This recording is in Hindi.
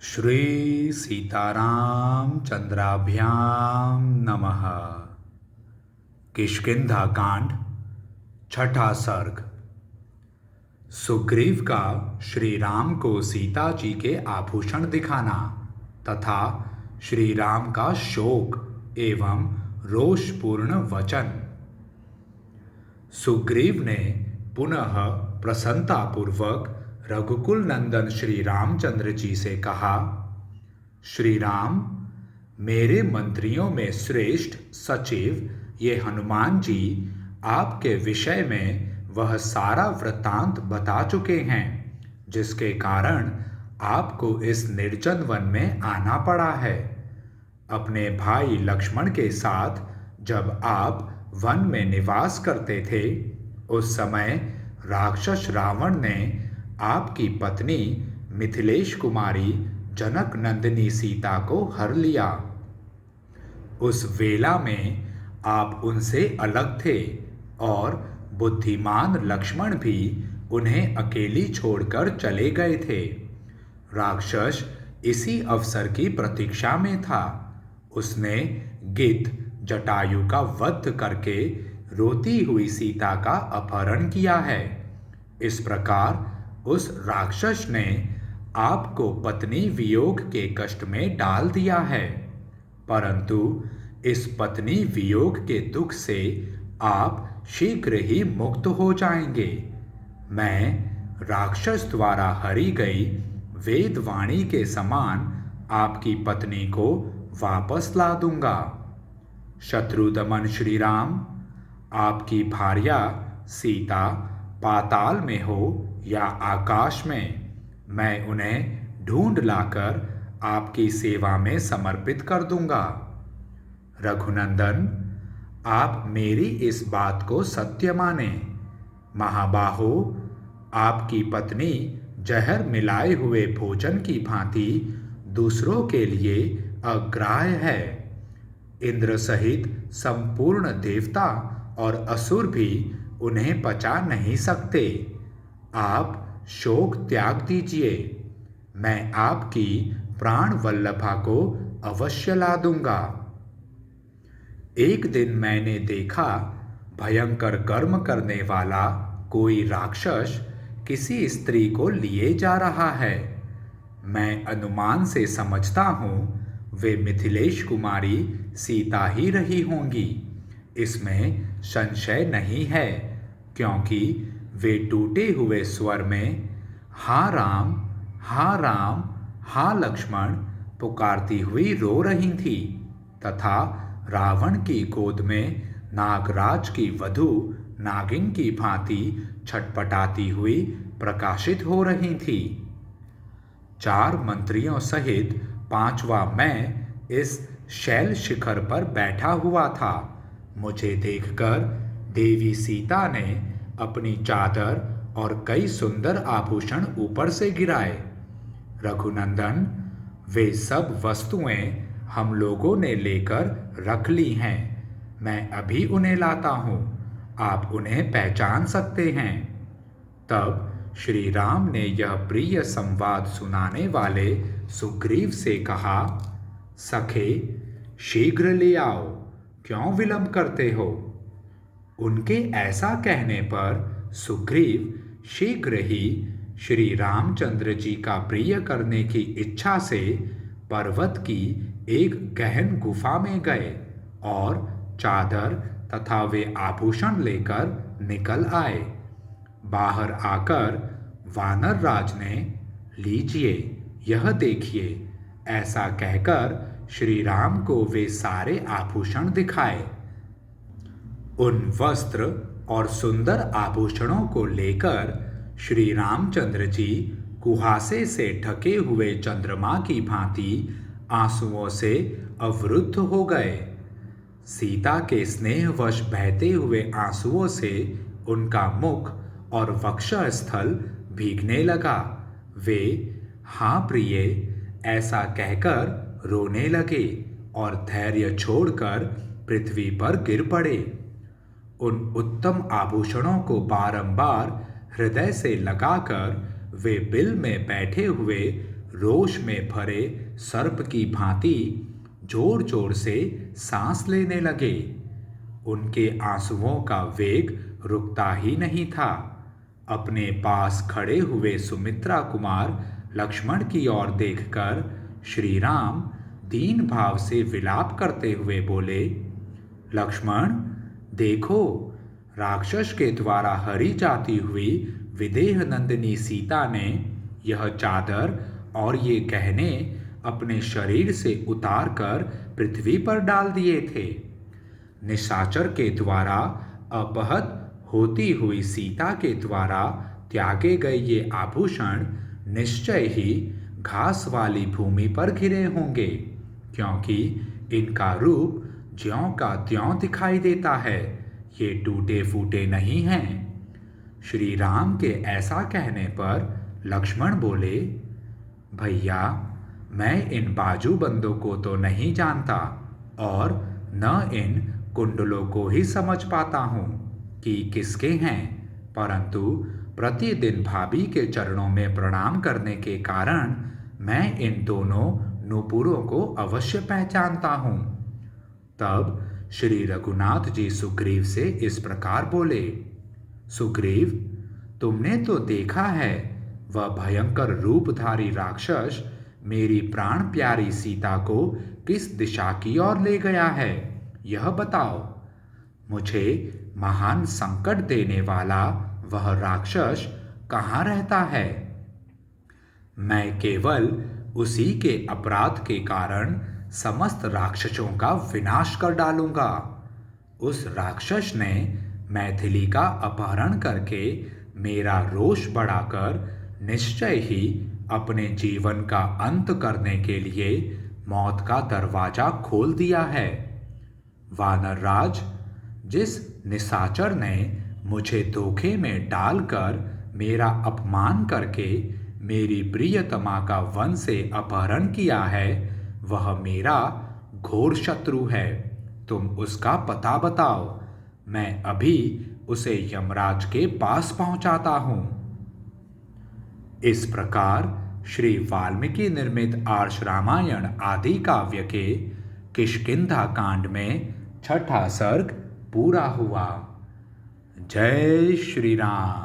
श्री सीताराम चंद्राभ्याम नमः। किष्किंधा कांड, छठा सर्ग। सुग्रीव का श्री राम को सीता जी के आभूषण दिखाना तथा श्री राम का शोक एवं रोषपूर्ण वचन। सुग्रीव ने पुनः प्रसन्नतापूर्वक रघुकुल नंदन श्री रामचंद्र जी से कहा, श्री राम, मेरे मंत्रियों में श्रेष्ठ सचिव ये हनुमान जी आपके विषय में वह सारा वृत्तांत बता चुके हैं जिसके कारण आपको इस निर्जन वन में आना पड़ा है। अपने भाई लक्ष्मण के साथ जब आप वन में निवास करते थे उस समय राक्षस रावण ने आपकी पत्नी मिथिलेश कुमारी जनक नंदिनी सीता को हर लिया। उस वेला में आप उनसे अलग थे और बुद्धिमान लक्ष्मण भी उन्हें अकेली छोड़कर चले गए थे। राक्षस इसी अवसर की प्रतीक्षा में था। उसने गिद्ध जटायु का वध करके रोती हुई सीता का अपहरण किया है। इस प्रकार उस राक्षस ने आपको पत्नी वियोग के कष्ट में डाल दिया है, परंतु इस पत्नी वियोग के दुख से आप शीघ्र ही मुक्त हो जाएंगे। मैं राक्षस द्वारा हरी गई वेदवाणी के समान आपकी पत्नी को वापस ला दूंगा। शत्रुदमन श्री राम, आपकी भार्या सीता पाताल में हो या आकाश में, मैं उन्हें ढूंढ लाकर आपकी सेवा में समर्पित कर दूंगा। रघुनंदन, आप मेरी इस बात को सत्य माने। महाबाहो, आपकी पत्नी जहर मिलाए हुए भोजन की भांति दूसरों के लिए अग्राह्य है। इंद्र सहित संपूर्ण देवता और असुर भी उन्हें पचा नहीं सकते। आप शोक त्याग दीजिए, मैं आपकी प्राण वल्लभा को अवश्य ला दूंगा। एक दिन मैंने देखा, भयंकर कर्म करने वाला कोई राक्षस किसी स्त्री को लिए जा रहा है। मैं अनुमान से समझता हूँ वे मिथिलेश कुमारी सीता ही रही होंगी। इसमें संशय नहीं है, क्योंकि वे टूटे हुए स्वर में हाँ राम, हाँ राम, हाँ लक्ष्मण पुकारती हुई रो रही थी तथा रावण की गोद में नागराज की वधू नागिन की भांति छटपटाती हुई प्रकाशित हो रही थी। 4 मंत्रियों सहित 5वां मैं इस शैल शिखर पर बैठा हुआ था। मुझे देखकर देवी सीता ने अपनी चादर और कई सुंदर आभूषण ऊपर से गिराए। रघुनंदन, वे सब वस्तुएं हम लोगों ने लेकर रख ली हैं। मैं अभी उन्हें लाता हूँ, आप उन्हें पहचान सकते हैं। तब श्री राम ने यह प्रिय संवाद सुनाने वाले सुग्रीव से कहा, सखे, शीघ्र ले आओ, क्यों विलंब करते हो? उनके ऐसा कहने पर सुग्रीव शीघ्र ही श्री रामचंद्र जी का प्रिय करने की इच्छा से पर्वत की एक गहन गुफा में गए और चादर तथा वे आभूषण लेकर निकल आए। बाहर आकर वानर राज ने, लीजिए, यह देखिए, ऐसा कहकर श्री राम को वे सारे आभूषण दिखाए। उन वस्त्र और सुंदर आभूषणों को लेकर श्री रामचंद्र जी कुहासे से ढके हुए चंद्रमा की भांति आंसुओं से अवरुद्ध हो गए। सीता के स्नेहवश बहते हुए आंसुओं से उनका मुख और वक्षस्थल भीगने लगा। वे हाँ प्रिय ऐसा कहकर रोने लगे और धैर्य छोड़कर पृथ्वी पर गिर पड़े। उन उत्तम आभूषणों को बारंबार हृदय से लगाकर वे बिल में बैठे हुए रोष में भरे सर्प की भांति जोर जोर से सांस लेने लगे। उनके आंसुओं का वेग रुकता ही नहीं था। अपने पास खड़े हुए सुमित्रा कुमार लक्ष्मण की ओर देखकर श्री राम दीन भाव से विलाप करते हुए बोले, लक्ष्मण, देखो, राक्षस के द्वारा हरी जाती हुई विदेह नंदिनी सीता ने यह चादर और ये गहने अपने शरीर से उतार कर पृथ्वी पर डाल दिए थे। निशाचर के द्वारा अपहत होती हुई सीता के द्वारा त्यागे गए ये आभूषण निश्चय ही घास वाली भूमि पर गिरे होंगे, क्योंकि इनका रूप ज्यों का त्यों दिखाई देता है, ये टूटे फूटे नहीं हैं। श्री राम के ऐसा कहने पर लक्ष्मण बोले, भैया, मैं इन बाजूबंदों को तो नहीं जानता और न इन कुंडलों को ही समझ पाता हूँ कि किसके हैं, परंतु प्रतिदिन भाभी के चरणों में प्रणाम करने के कारण मैं इन दोनों नूपुरों को अवश्य पहचानता हूँ। तब श्री रघुनाथ जी सुग्रीव से इस प्रकार बोले, सुग्रीव, तुमने तो देखा है वह भयंकर रूपधारी राक्षस मेरी प्राण प्यारी सीता को किस दिशा की ओर ले गया है, यह बताओ। मुझे महान संकट देने वाला वह राक्षस कहाँ रहता है? मैं केवल उसी के अपराध के कारण समस्त राक्षसों का विनाश कर डालूंगा। उस राक्षस ने मैथिली का अपहरण करके मेरा रोष बढ़ाकर निश्चय ही अपने जीवन का अंत करने के लिए मौत का दरवाजा खोल दिया है। वानर राज, जिस निशाचर ने मुझे धोखे में डालकर मेरा अपमान करके मेरी प्रियतमा का वन से अपहरण किया है, वह मेरा घोर शत्रु है। तुम उसका पता बताओ, मैं अभी उसे यमराज के पास पहुंचाता हूं। इस प्रकार श्री वाल्मीकि निर्मित आर्ष रामायण आदि काव्य के किष्किंधा कांड में छठा सर्ग पूरा हुआ। जय श्री राम।